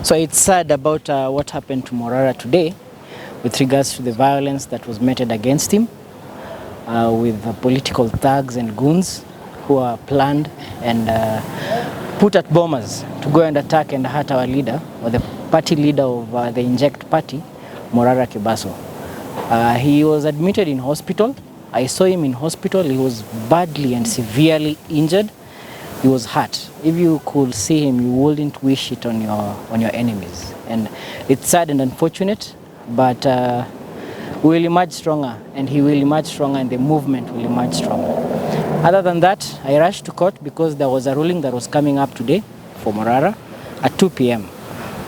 So it's sad about what happened to Morara today with regards to the violence that was meted against him with political thugs and goons who are planned and put at bombers to go and attack and hurt our leader, or the party leader of the Inject party, Morara Kebaso. He was admitted in hospital. I saw him in hospital. He was badly and severely injured. He was hurt. If you could see him, you wouldn't wish it on your enemies. And it's sad and unfortunate, but we will emerge stronger, and he will emerge stronger, and the movement will emerge stronger. Other than that, I rushed to court because there was a ruling that was coming up today for Morara at 2 p.m.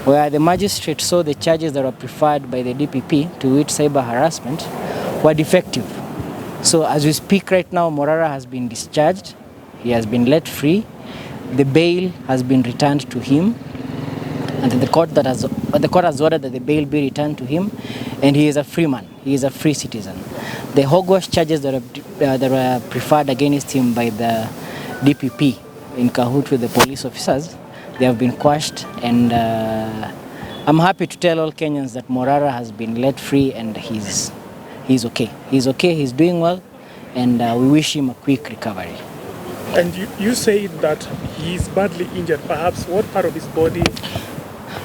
where the magistrate saw the charges that were preferred by the DPP, to which cyber harassment, were defective. So as we speak right now, Morara has been discharged. He has been let free. The bail has been returned to him, and the court has ordered that the bail be returned to him, and he is a free man. He is a free citizen. The hogwash charges that were preferred against him by the DPP in cahoot with the police officers, they have been quashed, and I'm happy to tell all Kenyans that Morara has been let free, and he's okay. He's okay. He's doing well, and we wish him a quick recovery. And you say that he's badly injured. Perhaps what part of his body?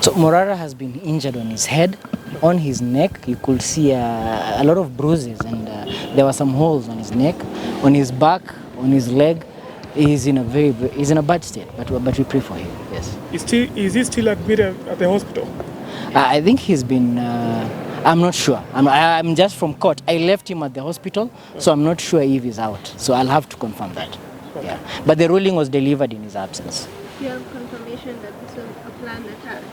So Morara has been injured on his head, on his neck. You could see a lot of bruises, and there were some holes on his neck, on his back, on his leg. He's in a bad state, but we pray for him. Yes. Is he still admitted at the hospital? I think he's been. I'm not sure. I'm just from court. I left him at the hospital, so I'm not sure if he's out. So I'll have to confirm that. Okay. Yeah. But the ruling was delivered in his absence. Do you have confirmation that this was a planned attack?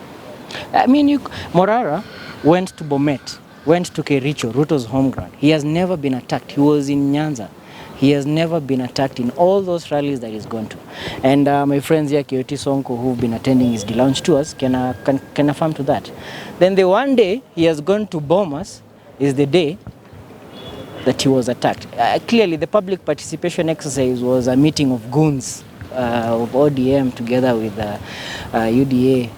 I mean, Morara went to Bomet, went to Kericho, Ruto's home ground. He has never been attacked. He was in Nyanza. He has never been attacked in all those rallies that he's gone to. And my friends here, Kioti Sonko, who've been attending his launch tours, can affirm to that. Then the one day he has gone to Bomas is the day that he was attacked. Clearly, the public participation exercise was a meeting of goons of ODM together with UDA,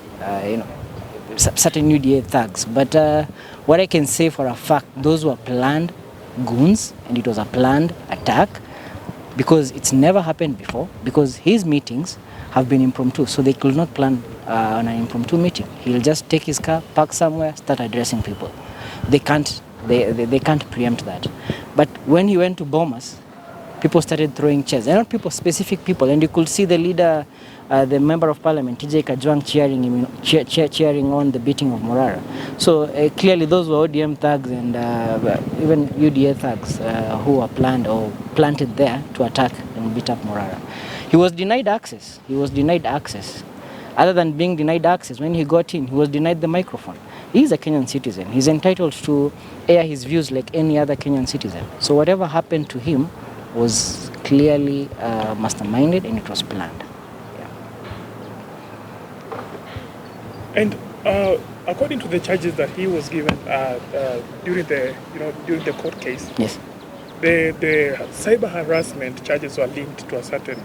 certain UDA thugs. But what I can say for a fact, those were planned goons, and it was a planned attack, because it's never happened before, because his meetings have been impromptu, so they could not plan on an impromptu meeting. He'll just take his car, park somewhere, start addressing people. They can't preempt that. But when he went to Bomas, people started throwing chairs, and not people, specific people, and you could see the leader, the member of parliament, TJ Kajwang, cheering on the beating of Morara. So clearly those were ODM thugs and even UDA thugs who were planned or planted there to attack and beat up Morara. He was denied access. Other than being denied access, when he got in, he was denied the microphone. He is a Kenyan citizen. He's entitled to air his views like any other Kenyan citizen. So whatever happened to him was clearly masterminded, and it was planned. And according to the charges that he was given during the court case, yes, the cyber harassment charges were linked to a certain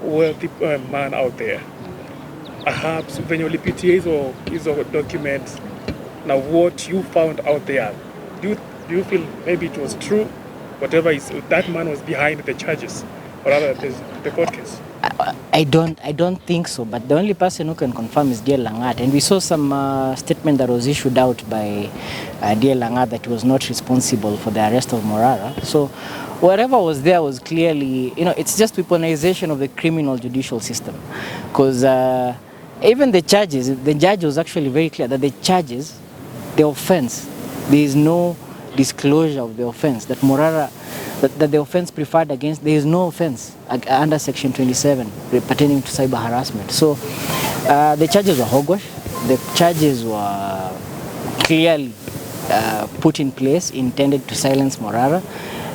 wealthy man out there. Perhaps when you lipitia hizo documents, now what you found out there, do you feel maybe it was true, whatever that man was behind the charges, or rather the court case? I don't think so, but the only person who can confirm is Dear Langat, and we saw some statement that was issued out by Dear Langat that he was not responsible for the arrest of Morara. So whatever was there was clearly, it's just weaponization of the criminal judicial system, because even the charges, the judge was actually very clear that the charges, the offense, there is no disclosure of the offense, that Morara, that the offense preferred against, there is no offense under section 27 pertaining to cyber harassment. So the charges were hogwash. The charges were clearly put in place, intended to silence Morara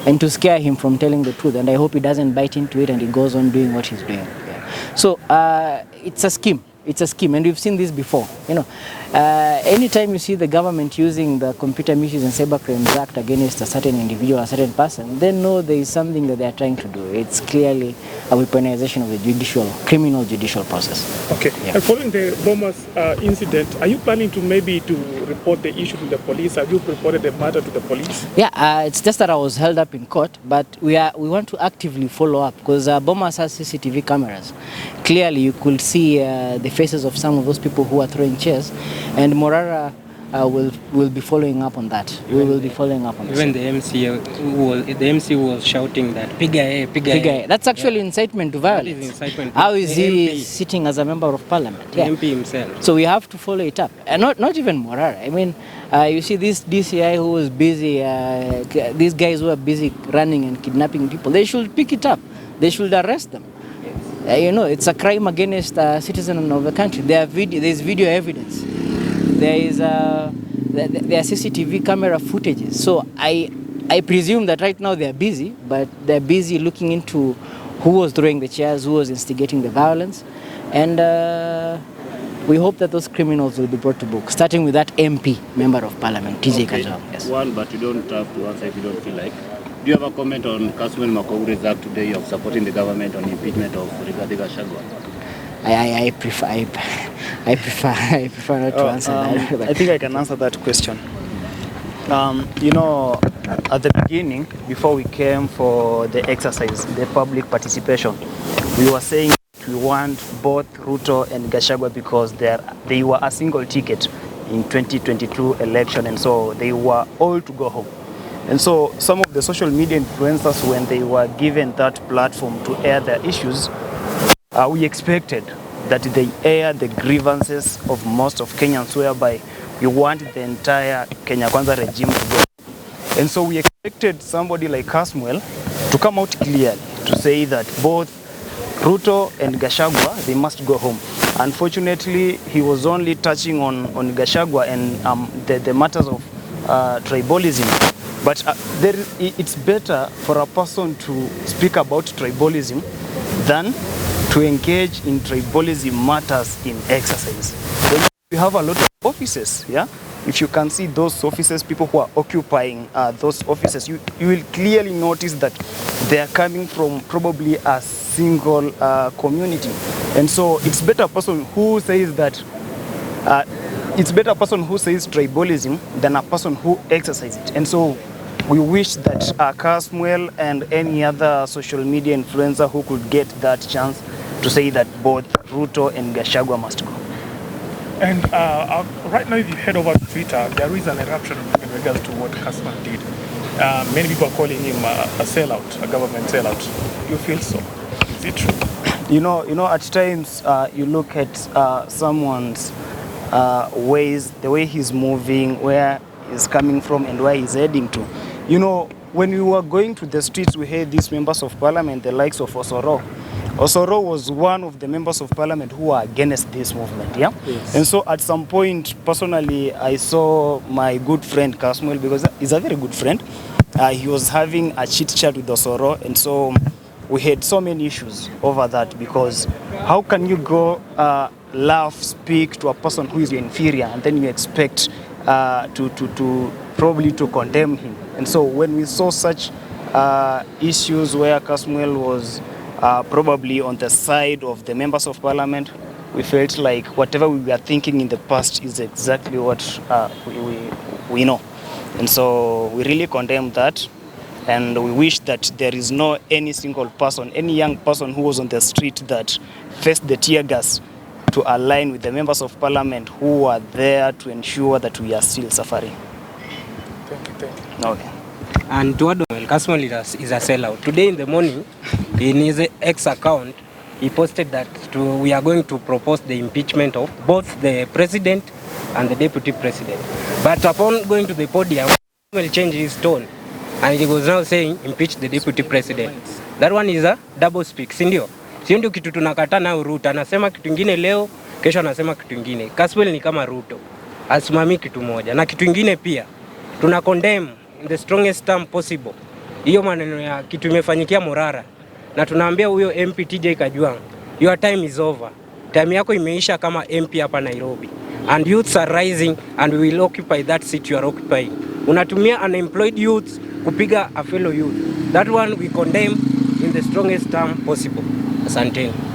and to scare him from telling the truth. And I hope he doesn't bite into it and he goes on doing what he's doing. Yeah. So it's a scheme. It's a scheme, and we've seen this before. Anytime you see the government using the Computer Misuse and Cyber Crimes Act against a certain individual, a certain person, they know there is something that they are trying to do. It's clearly a weaponization of the criminal judicial process. Okay. Yeah. And following the Bomas incident, are you planning to maybe report the issue to the police? Have you reported the matter to the police? Yeah, it's just that I was held up in court, but we want to actively follow up because Bomas has CCTV cameras. Clearly, you could see the faces of some of those people who are throwing chairs, and Morara will be following up on that. We will be following up on that. Even the MC was shouting that piga piga. That's actually incitement to violence. That is incitement. How is he MP. sitting as a member of parliament? The MP himself. So we have to follow it up, and not even Morara. I mean, you see this DCI who was busy, these guys who are busy running and kidnapping people. They should pick it up. They should arrest them. It's a crime against a citizen of the country. There is video evidence. There are CCTV camera footages. So I presume that right now they are busy, but they're busy looking into who was throwing the chairs, who was instigating the violence, and we hope that those criminals will be brought to book, starting with that MP, Member of Parliament, TJ Kajwang. Yes. One, but you don't have to answer if you don't feel like. Do you have a comment on Kasmuel Makoure's act today of supporting the government on impeachment of Rigathi Gachagua? I prefer not to answer that. I think I can answer that question. At the beginning, before we came for the exercise, the public participation, we were saying we want both Ruto and Gachagua because they were a single ticket in 2022 election, and so they were all to go home. And so some of the social media influencers, when they were given that platform to air their issues, we expected that they air the grievances of most of Kenyans, whereby we want the entire Kenya Kwanza regime to go. And so we expected somebody like Kasmuel to come out clearly to say that both Ruto and Gachagua, they must go home. Unfortunately, he was only touching on Gachagua and the matters of tribalism. But it's better for a person to speak about tribalism than to engage in tribalism matters in exercise. When you have a lot of offices, yeah? If you can see those offices, people who are occupying those offices, you will clearly notice that they are coming from probably a single community. And so it's better a person who says that it's better a person who says tribalism than a person who exercises it. And so we wish that Kasmuel and any other social media influencer who could get that chance to say that both Ruto and Gachagua must go. And right now, if you head over to Twitter, there is an eruption in regards to what Kasmuel did. Many people are calling him a sellout, a government sellout. Do you feel so? Is it true? At times you look at someone's ways, the way he's moving, where he's coming from and where he's heading to. When we were going to the streets, we had these members of parliament, the likes of Osoro. Osoro was one of the members of parliament who were against this movement, yeah? Yes. And so at some point, personally, I saw my good friend Kasmuel, because he's a very good friend. He was having a chit chat with Osoro, and so we had so many issues over that, because how can you go speak to a person who is your inferior, and then you expect to probably to condemn him? And so when we saw such issues where Kasmuel was probably on the side of the members of parliament, we felt like whatever we were thinking in the past is exactly what we know. And so we really condemn that, and we wish that there is no any single person, any young person who was on the street that faced the tear gas to align with the members of parliament who are there to ensure that we are still suffering. Thank you. Okay. And to add, Kasmuel is a sellout. Today in the morning, in his X account, he posted that we are going to propose the impeachment of both the president and the deputy president. But upon going to the podium, Kasmuel changed his tone, and he was now saying impeach the deputy president. That one is a double speak, si ndio? Sio ndio kitu tunakataa na Ruto. Anasema kitu kingine leo, kesho anasema kitu kingine. Kasmuel ni kama Ruto, asimami kitu moja. Na kitu kingine pia, tuna condemn in the strongest term possible hiyo maneno ya kitu imefanyikia Morara, na tunaambia huyo MP TJ Kajwang, your time is over. time yako imeisha kama MP hapa Nairobi. And youths are rising and we will occupy that seat you are occupying. Unatumia unemployed youths kupiga a fellow youth. That one we condemn in the strongest term possible. Asanteni.